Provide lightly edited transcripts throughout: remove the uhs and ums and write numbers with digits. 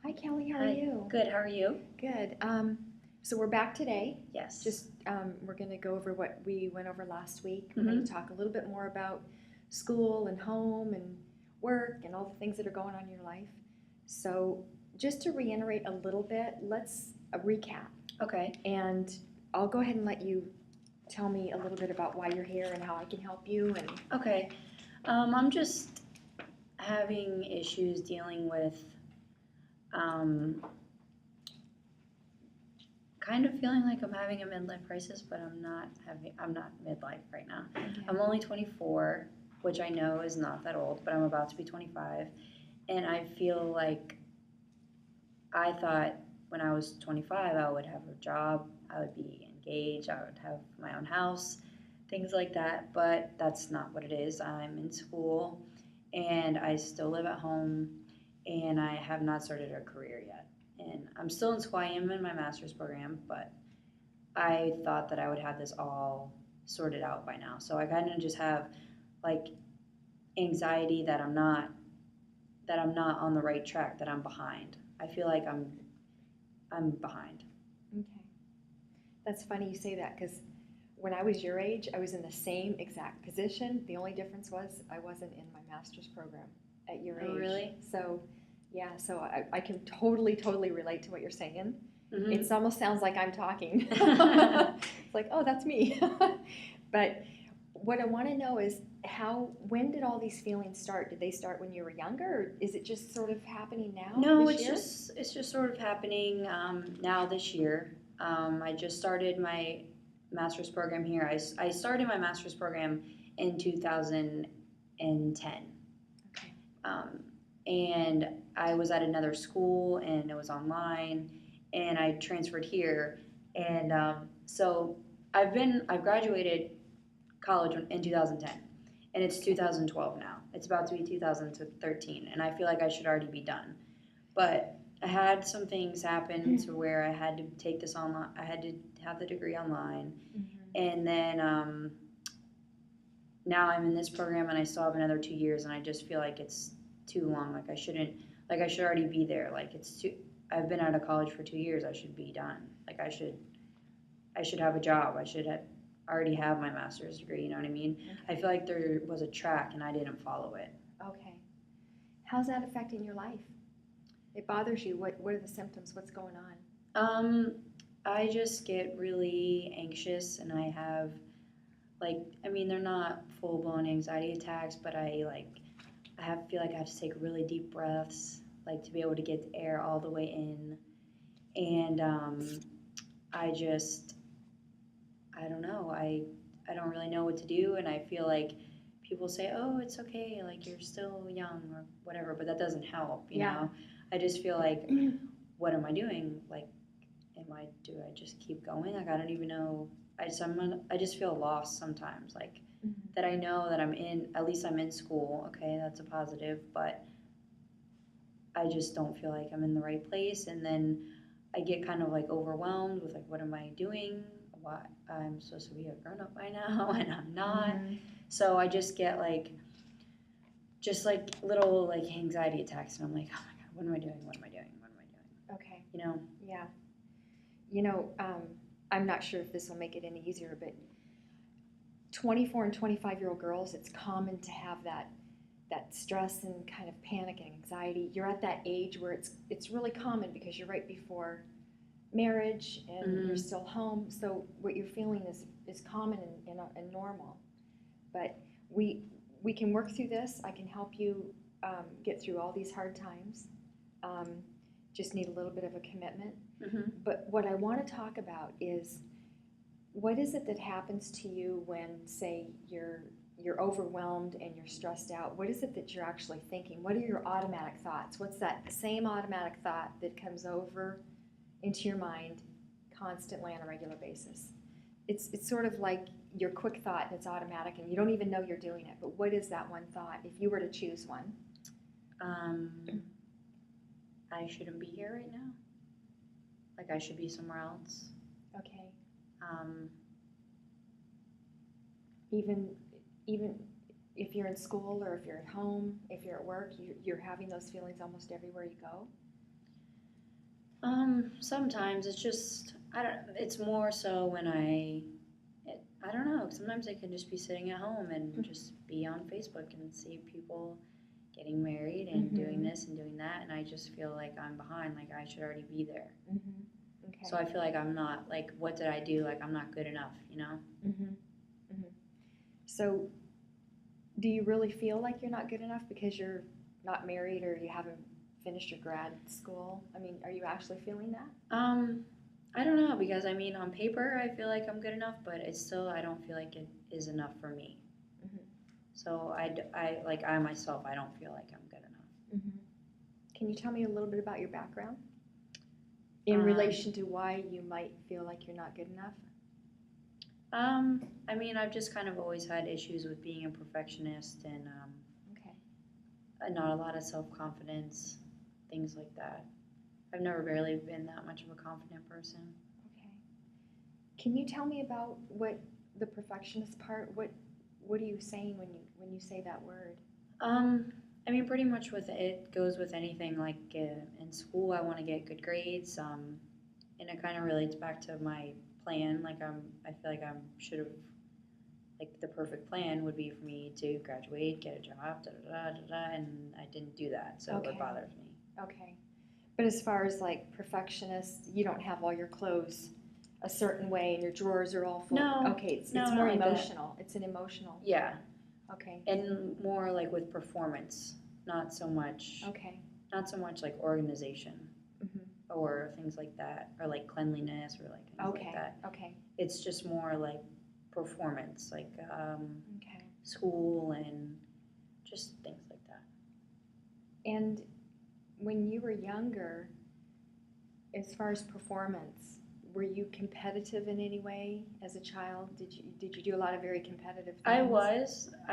Hi, Kelly. How are Hi. you? Good. How are you? Good. So we're back today. Yes. We're going to go over what we went over last week. We're Mhm. going to talk a little bit more about school and home and work and all the things that are going on in your life. So just to reiterate a little bit, let's recap. Okay. And I'll go ahead and let you tell me a little bit about why you're here and how I can help you. And Okay. I'm just having issues dealing with um, kind of feeling like I'm having a midlife crisis, but I'm not midlife right now. I'm only 24, which I know is not that old, but I'm about to be 25, and I feel like I thought when I was 25 I would have a job, I would be engaged, I would have my own house, things like that, but that's not what it is. I'm in school and I still live at home and I have not started a career yet. And I'm still in school. I am in my master's program, but I thought that I would have this all sorted out by now. So I kind of just have like anxiety that I'm not on the right track, that I'm behind. I feel like I'm behind. okay, that's funny you say that because when I was your age, I was in the same exact position. The only difference was I wasn't in my master's program at your age. Oh, really? So, yeah, so I can totally relate to what you're saying. Mm-hmm. It almost sounds like I'm talking. It's like, oh, that's me. But what I want to know is when did all these feelings start? Did they start when you were younger, or is it just sort of happening now? No, this year? it's just sort of happening now this year. I just started my master's program here. I started my master's program in 2010. Okay. And I was at another school and it was online, and I transferred here. And so I've graduated college in 2010, and it's 2012 now. It's about to be 2013, and I feel like I should already be done. But I had some things happen to where I had to take this online. I had to have the degree online, and then now I'm in this program, and I still have another 2 years, and I just feel like it's too long. Like I shouldn't. Like I should already be there. Like it's too. I've been out of college for 2 years. I should be done. Like I should. I should have a job. I should have already have my master's degree. You know what I mean? Okay. I feel like there was a track, and I didn't follow it. Okay. How's that affecting your life? It bothers you. What are the symptoms? What's going on? I just get really anxious, and I have like, I mean, they're not full blown anxiety attacks, but feel like I have to take really deep breaths, like to be able to get the air all the way in, and I just I don't know. I don't really know what to do, and I feel like people say, "Oh, it's okay, like you're still young or whatever," but that doesn't help, you know. I just feel like, what am I doing? Like, do I just keep going? Like, I don't even know. I just feel lost sometimes. Like that I know that at least I'm in school. Okay, that's a positive, but I just don't feel like I'm in the right place, and then I get kind of like overwhelmed with like, what am I doing? Why I'm supposed to be a grown up by now and I'm not. So I just get just like little like anxiety attacks, and I'm like, oh my god, what am I doing? What am I doing? What am I doing? Okay. You know? Yeah. You know, I'm not sure if this will make it any easier, but 24 and 25-year-old girls, it's common to have that stress and kind of panic and anxiety. You're at that age where it's really common because you're right before marriage and you're still home. So what you're feeling is common and normal. But we can work through this. I can help you get through all these hard times. Just need a little bit of a commitment. But what I want to talk about is, what is it that happens to you when, say, you're overwhelmed and you're stressed out? What is it that you're actually thinking? What are your automatic thoughts? What's that same automatic thought that comes over into your mind constantly on a regular basis? It's sort of like your quick thought, and it's automatic, and you don't even know you're doing it. But what is that one thought, if you were to choose one? I shouldn't be here right now. Like I should be somewhere else. Okay. Um, Even if you're in school or if you're at home, if you're at work, you're having those feelings almost everywhere you go. Sometimes it's just it's more so when I don't know. Sometimes I can just be sitting at home and just be on Facebook and see people getting married and doing this and doing that, and I just feel like I'm behind. Like I should already be there. Okay. So I feel like I'm not, like, what did I do? Like I'm not good enough, you know? So, do you really feel like you're not good enough because you're not married or you haven't finished your grad school? I mean, are you actually feeling that? I don't know, because I mean, on paper I feel like I'm good enough, but it's still, I don't feel like it is enough for me. So I myself, I don't feel like I'm good enough. Can you tell me a little bit about your background in relation to why you might feel like you're not good enough? I mean, I've just kind of always had issues with being a perfectionist and not a lot of self-confidence, things like that. I've never really been that much of a confident person. Okay. Can you tell me about what the perfectionist part? What are you saying when you say that word? I mean, pretty much with it goes with anything. Like in school, I want to get good grades. And it kind of relates back to my plan. Like I feel like I should have, like, the perfect plan would be for me to graduate, get a job, and I didn't do that, so Okay. it bothers me. Okay. But as far as like perfectionist, you don't have all your clothes a certain way and your drawers are all full. No. Okay, it's No, more not like that. emotional. It's an emotional. Yeah, Okay. and more like with performance, not so much Okay. like organization Mhm. or things like that, or like cleanliness or like things like Okay. that. Okay. It's just more like performance, like Okay. school and just things like that. And when you were younger, as far as performance, were you competitive in any way as a child? Did you do a lot of very competitive things? I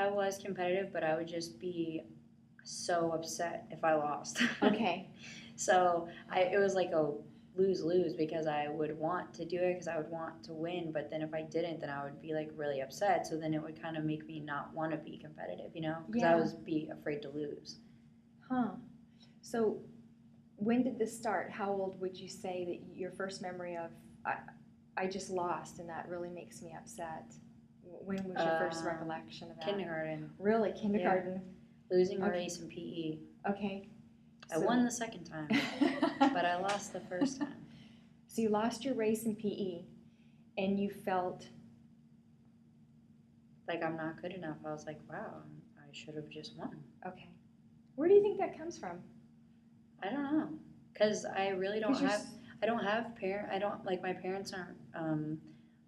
was competitive, but I would just be so upset if I lost. Okay. So it was like a lose-lose, because I would want to do it because I would want to win, but then if I didn't, then I would be like really upset. So then it would kind of make me not want to be competitive, you know, because I was be afraid to lose. Huh. So when did this start? How old would you say that your first memory of I just lost and that really makes me upset? When was your first recollection of that? Kindergarten. Really, kindergarten? Yeah. Losing a race in PE. Okay. I won the second time, but I lost the first time. So you lost your race in PE, and you felt like I'm not good enough. I was like, wow, I should have just won. Okay. Where do you think that comes from? I don't know, because I really don't have. I don't have parents. I don't, like, my parents aren't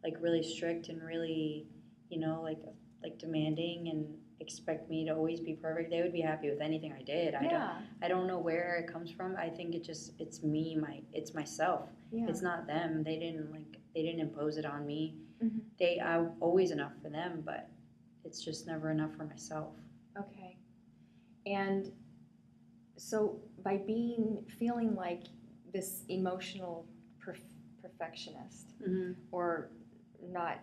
like really strict and really, you know, like demanding and expect me to always be perfect. They would be happy with anything I did. Yeah. I don't know where it comes from. I think it's me, it's myself. Yeah. It's not them. They didn't impose it on me. Mm-hmm. I'm always enough for them, but it's just never enough for myself. Okay. And so by feeling like this emotional perfectionist, or not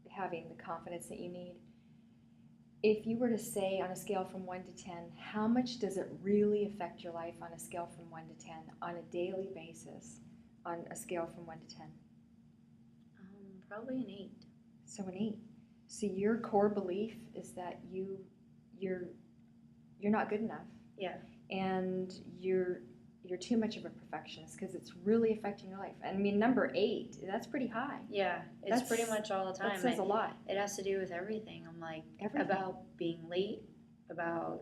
having the confidence that you need, if you were to say on a scale from 1 to 10, how much does it really affect your life on a scale from 1 to 10 on a daily basis, on a scale from 1 to 10? Probably an 8. So an 8. So your core belief is that you're not good enough. Yeah. And you're too much of a perfectionist because it's really affecting your life. I mean, number 8, that's pretty high. Yeah, it's pretty much all the time. That says a lot. It has to do with everything. I'm like, everything. About being late, about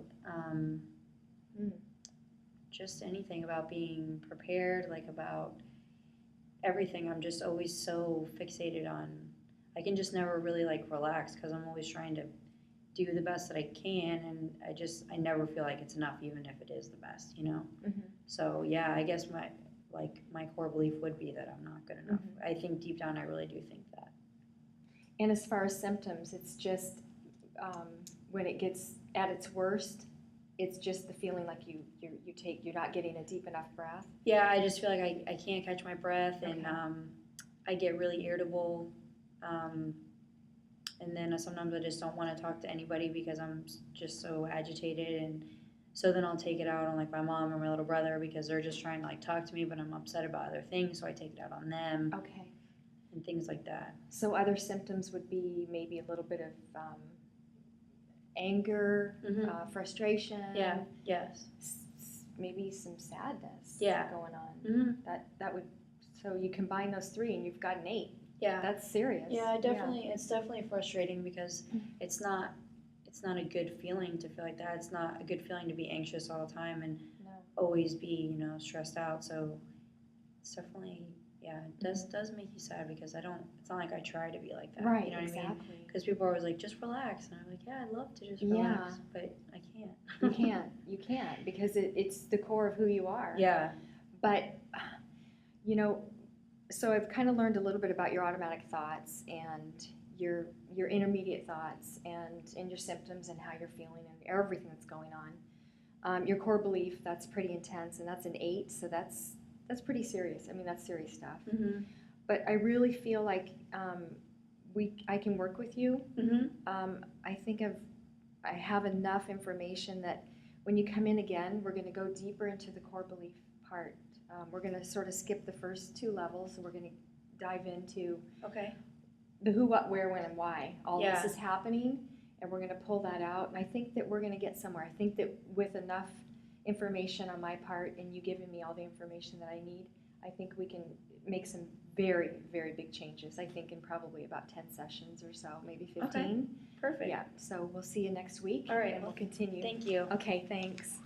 just anything, about being prepared, like about everything. I'm just always so fixated on, I can just never really like relax because I'm always trying to do the best that I can, and I never feel like it's enough, even if it is the best, you know? Mm-hmm. So yeah, I guess my core belief would be that I'm not good enough. Mm-hmm. I think deep down I really do think that. And as far as symptoms, it's just when it gets at its worst, it's just the feeling like you're not getting a deep enough breath. Yeah, I just feel like I can't catch my breath, and Okay. I get really irritable. And then sometimes I just don't want to talk to anybody because I'm just so agitated, and So then I'll take it out on like my mom or my little brother because they're just trying to like talk to me, but I'm upset about other things, so I take it out on them Okay. and things like that. So other symptoms would be maybe a little bit of anger, Mhm. frustration. Yeah. Yes. Maybe some sadness Yeah. going on. Mhm. That would. So you combine those three, and you've got an 8. Yeah. That's serious. Yeah, definitely. It's definitely frustrating because it's not a good feeling to feel like that. It's not a good feeling to be anxious all the time and No. always be, stressed out. So it's definitely, yeah, it does make you sad because it's not like I try to be like that. Right. You know what I mean? Exactly. Because people are always like, just relax. And I'm like, yeah, I'd love to just Yeah. relax, but I can't. You can't. You can't because it's the core of who you are. Yeah. But, so I've kind of learned a little bit about your automatic thoughts and your intermediate thoughts and your symptoms and how you're feeling and everything that's going on. Your core belief, that's pretty intense, and that's an 8, so that's pretty serious. I mean, that's serious stuff. Mhm. But I really feel like I can work with you. Mhm. I think I have enough information that when you come in again, we're going to go deeper into the core belief part. We're going to sort of skip the first 2 levels, and we're going to dive into Okay. the who, what, where, when, and why all Yeah. this is happening, and we're going to pull that out. And I think that we're going to get somewhere. I think that with enough information on my part and you giving me all the information that I need, I think we can make some very, very big changes. I think in probably about 10 sessions or so, maybe 15. Okay. Perfect. Yeah, so we'll see you next week. All right, And we'll well, continue. Thank you. Okay, thanks.